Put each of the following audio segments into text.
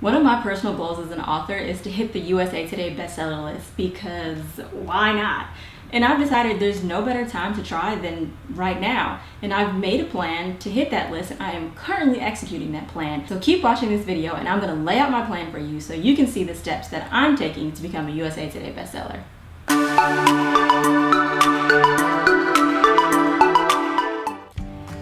One of my personal goals as an author is to hit the USA Today Bestseller List, because why not? And I've decided there's no better time to try than right now. And I've made a plan to hit that list, and I am currently executing that plan. So keep watching this video and I'm gonna lay out my plan for you so you can see the steps that I'm taking to become a USA Today bestseller.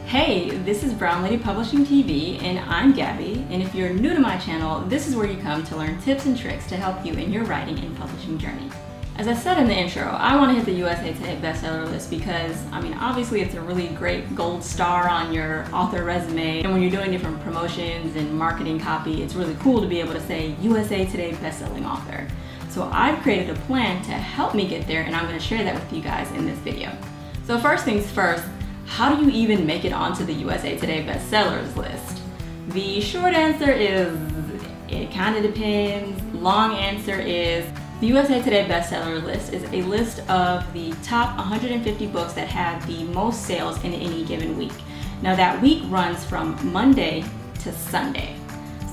Hey, this is Brown Lady Publishing TV, and I'm Gabby, and if you're new to my channel, this is where you come to learn tips and tricks to help you in your writing and publishing journey. As I said in the intro, I want to hit the USA Today bestseller list because, obviously it's a really great gold star on your author resume, and when you're doing different promotions and marketing copy, it's really cool to be able to say USA Today bestselling author. So I've created a plan to help me get there, and I'm going to share that with you guys in this video. So first things first, how do you even make it onto the USA Today bestsellers list? The short answer is, it kind of depends. Long answer is, the USA Today bestseller list is a list of the top 150 books that have the most sales in any given week. Now that week runs from Monday to Sunday.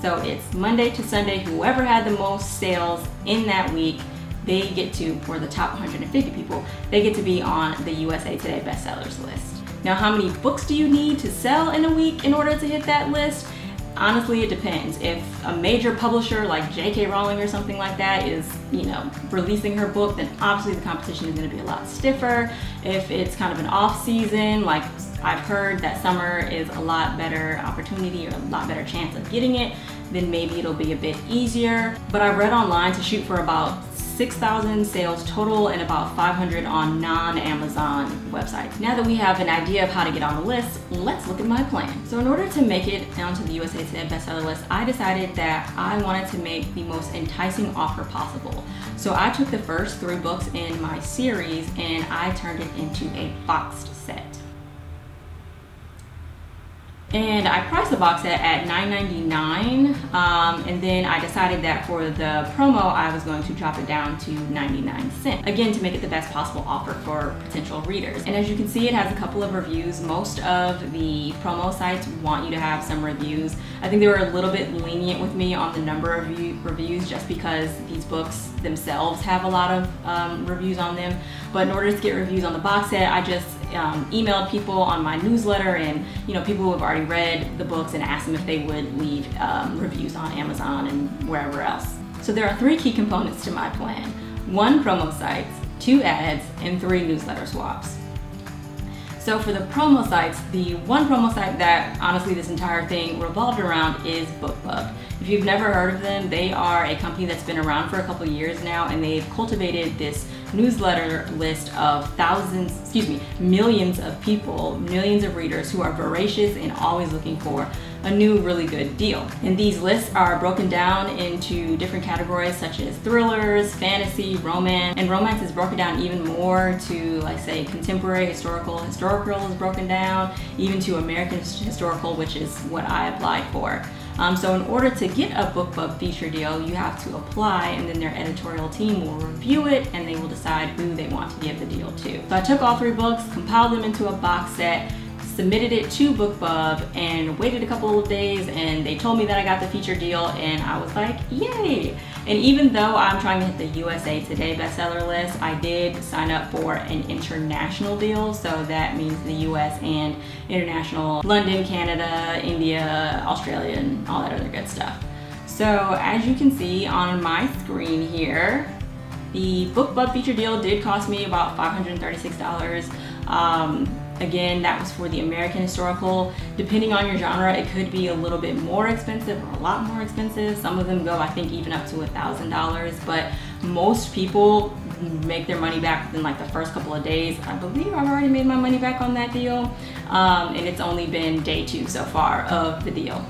So it's Monday to Sunday, whoever had the most sales in that week, they get to, for the top 150 people, they get to be on the USA Today bestsellers list. Now, how many books do you need to sell in a week in order to hit that list? Honestly, it depends. If a major publisher like J.K. Rowling or something like that is, releasing her book, then obviously the competition is going to be a lot stiffer. If it's kind of an off season, like I've heard that summer is a lot better opportunity or a lot better chance of getting it, then maybe it'll be a bit easier. But I've read online to shoot for about 6,000 sales total and about 500 on non-Amazon websites. Now that we have an idea of how to get on the list, let's look at my plan. So in order to make it onto the USA Today bestseller list, I decided that I wanted to make the most enticing offer possible. So I took the first 3 books in my series and I turned it into a boxed set. And I priced the box set at $9.99, and then I decided that for the promo I was going to drop it down to 99 cents. Again, to make it the best possible offer for potential readers. And as you can see, it has a couple of reviews. Most of the promo sites want you to have some reviews. I think they were a little bit lenient with me on the number of reviews just because these books themselves have a lot of reviews on them. But in order to get reviews on the box set, I just emailed people on my newsletter and people who have already read the books and asked them if they would leave reviews on Amazon and wherever else. So there are 3 key components to my plan: 1 promo site, 2 ads, and 3 newsletter swaps. So for the promo sites, the 1 promo site that honestly this entire thing revolved around is BookBub. If you've never heard of them, they are a company that's been around for a couple of years now, and they've cultivated this newsletter list of millions of people, millions of readers who are voracious and always looking for a new really good deal. And these lists are broken down into different categories such as thrillers, fantasy, romance, and romance is broken down even more to, like, say, contemporary historical. Historical is broken down even to American historical, which is what I applied for. So in order to get a BookBub feature deal, you have to apply, and then their editorial team will review it and they will decide who they want to give the deal to. So I took all 3 books, compiled them into a box set, submitted it to BookBub, and waited a couple of days, and they told me that I got the feature deal, and I was like, yay! And even though I'm trying to hit the USA Today bestseller list, I did sign up for an international deal, so that means the US and international, London, Canada, India, Australia, and all that other good stuff. So as you can see on my screen here, the BookBub feature deal did cost me about $536. Again, that was for the American historical. Depending on your genre, it could be a little bit more expensive or a lot more expensive. Some of them go, I think, even up to $1,000, but most people make their money back within like the first couple of days. I believe I've already made my money back on that deal, and it's only been day 2 so far of the deal.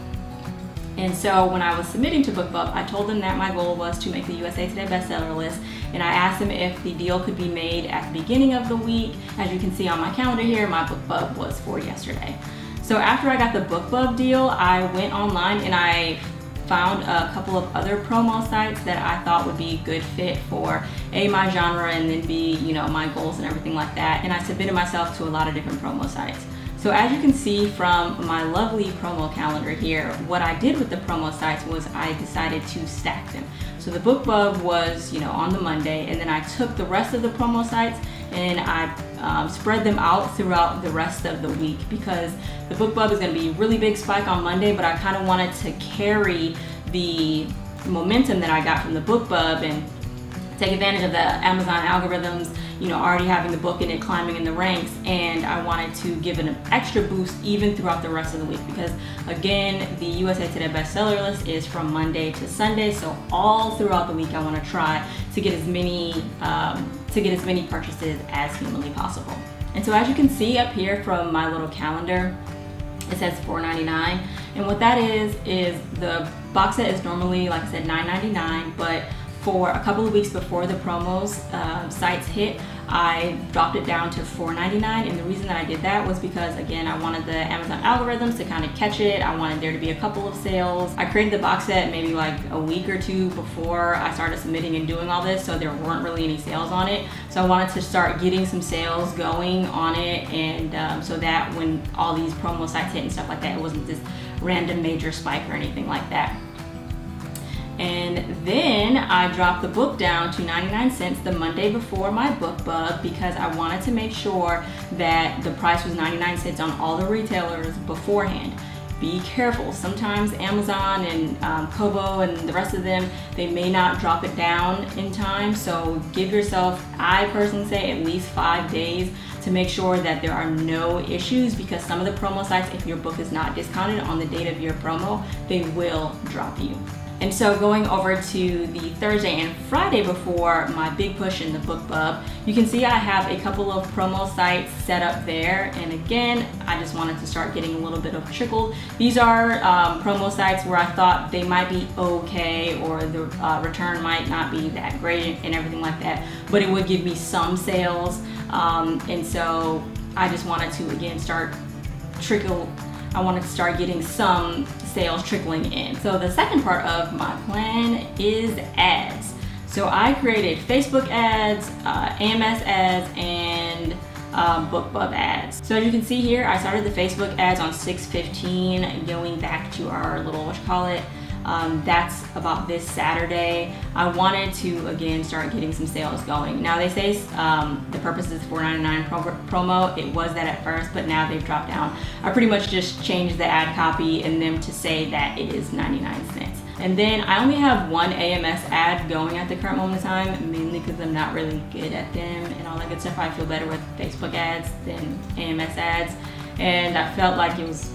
And so when I was submitting to BookBub, I told them that my goal was to make the USA Today bestseller list, and I asked them if the deal could be made at the beginning of the week. As you can see on my calendar here, my BookBub was for yesterday. So after I got the BookBub deal, I went online and I found a couple of other promo sites that I thought would be a good fit for A, my genre, and then B, my goals and everything like that. And I submitted myself to a lot of different promo sites. So as you can see from my lovely promo calendar here, what I did with the promo sites was I decided to stack them. So the BookBub was, on the Monday, and then I took the rest of the promo sites and I spread them out throughout the rest of the week, because the BookBub is going to be a really big spike on Monday, but I kind of wanted to carry the momentum that I got from the BookBub and take advantage of the Amazon algorithms, already having the book in it, climbing in the ranks, and I wanted to give it an extra boost even throughout the rest of the week, because again, the USA Today Bestseller List is from Monday to Sunday, so all throughout the week I want to try to get as many purchases as humanly possible. And so as you can see up here from my little calendar, it says $4.99, and what that is the box set is normally, like I said, $9.99, but for a couple of weeks before the promos sites hit, I dropped it down to $4.99, and the reason that I did that was because, again, I wanted the Amazon algorithms to kind of catch it. I wanted there to be a couple of sales. I created the box set maybe like a week or two before I started submitting and doing all this, so there weren't really any sales on it. So I wanted to start getting some sales going on it, and so that when all these promo sites hit and stuff like that, it wasn't this random major spike or anything like that. And then I dropped the book down to 99 cents the Monday before my BookBub, because I wanted to make sure that the price was 99 cents on all the retailers beforehand. Be careful, sometimes Amazon and Kobo and the rest of them, they may not drop it down in time, so give yourself, I personally say, at least 5 days to make sure that there are no issues, because some of the promo sites, if your book is not discounted on the date of your promo, they will drop you. And so going over to the Thursday and Friday before my big push in the BookBub, you can see I have a couple of promo sites set up there. And again, I just wanted to start getting a little bit of trickle. These are promo sites where I thought they might be okay, or the return might not be that great and everything like that, but it would give me some sales. And so I just wanted to, again, I wanted to start getting some sales trickling in. So the second part of my plan is ads. So I created Facebook ads, AMS ads, and BookBub ads. So as you can see here, I started the Facebook ads on 6/15, going back to our little, that's about this Saturday. I wanted to, again, start getting some sales going. Now they say the purpose is $4.99 promo. It was that at first, but now they've dropped down. I pretty much just changed the ad copy and them to say that it is 99 cents. And then I only have one AMS ad going at the current moment in time, mainly because I'm not really good at them and all that good stuff. I feel better with Facebook ads than AMS ads, and I felt like it was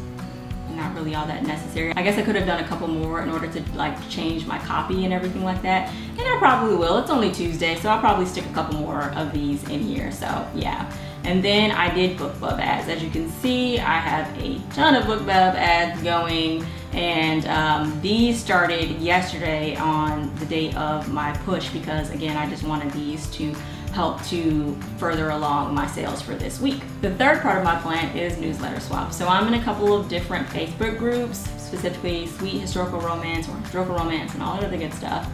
not really all that necessary. I guess I could have done a couple more in order to change my copy and everything like that, and I probably will. It's only Tuesday, so I'll probably stick a couple more of these in here, so yeah. And then I did BookBub ads. As you can see, I have a ton of BookBub ads going, and these started yesterday on the date of my push, because again, I just wanted these to help to further along my sales for this week. The third part of my plan is newsletter swap. So I'm in a couple of different Facebook groups, specifically Sweet Historical Romance or Historical Romance and all that other good stuff.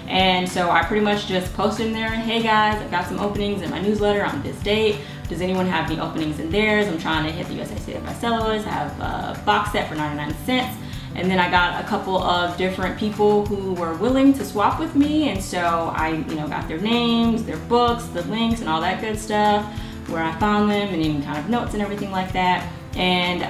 And so I pretty much just post in there, hey guys, I've got some openings in my newsletter on this date. Does anyone have any openings in theirs? I'm trying to hit the USA Today Bestsellers List. I have a box set for 99 cents. And then I got a couple of different people who were willing to swap with me, and so I, got their names, their books, the links, and all that good stuff, where I found them, and even kind of notes and everything like that. And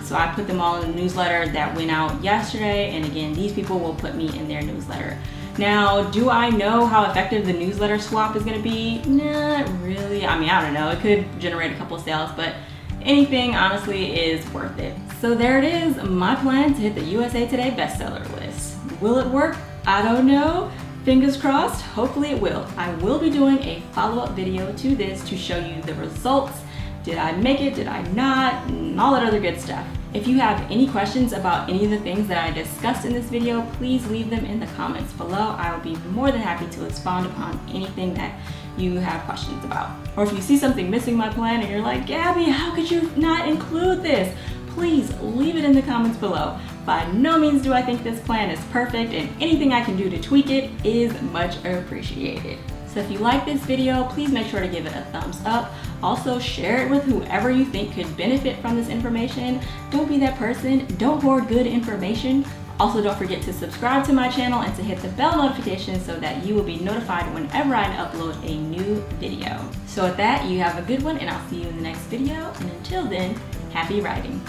so I put them all in the newsletter that went out yesterday, and again, these people will put me in their newsletter. Now, do I know how effective the newsletter swap is going to be? Not really. I mean, I don't know. It could generate a couple of sales, but anything honestly is worth it. So there it is, my plan to hit the USA Today Bestseller List. Will it work? I don't know. Fingers crossed, hopefully it will. I will be doing a follow-up video to this to show you the results. Did I make it? Did I not? And all that other good stuff. If you have any questions about any of the things that I discussed in this video, please leave them in the comments below. I will be more than happy to expound upon anything that you have questions about. Or if you see something missing in my plan and you're like, Gabby, how could you not include this? Please leave it in the comments below. By no means do I think this plan is perfect, and anything I can do to tweak it is much appreciated. So if you like this video, please make sure to give it a thumbs up. Also share it with whoever you think could benefit from this information. Don't be that person. Don't hoard good information. Also, don't forget to subscribe to my channel and to hit the bell notification so that you will be notified whenever I upload a new video. So with that, you have a good one, and I'll see you in the next video. And until then, happy writing.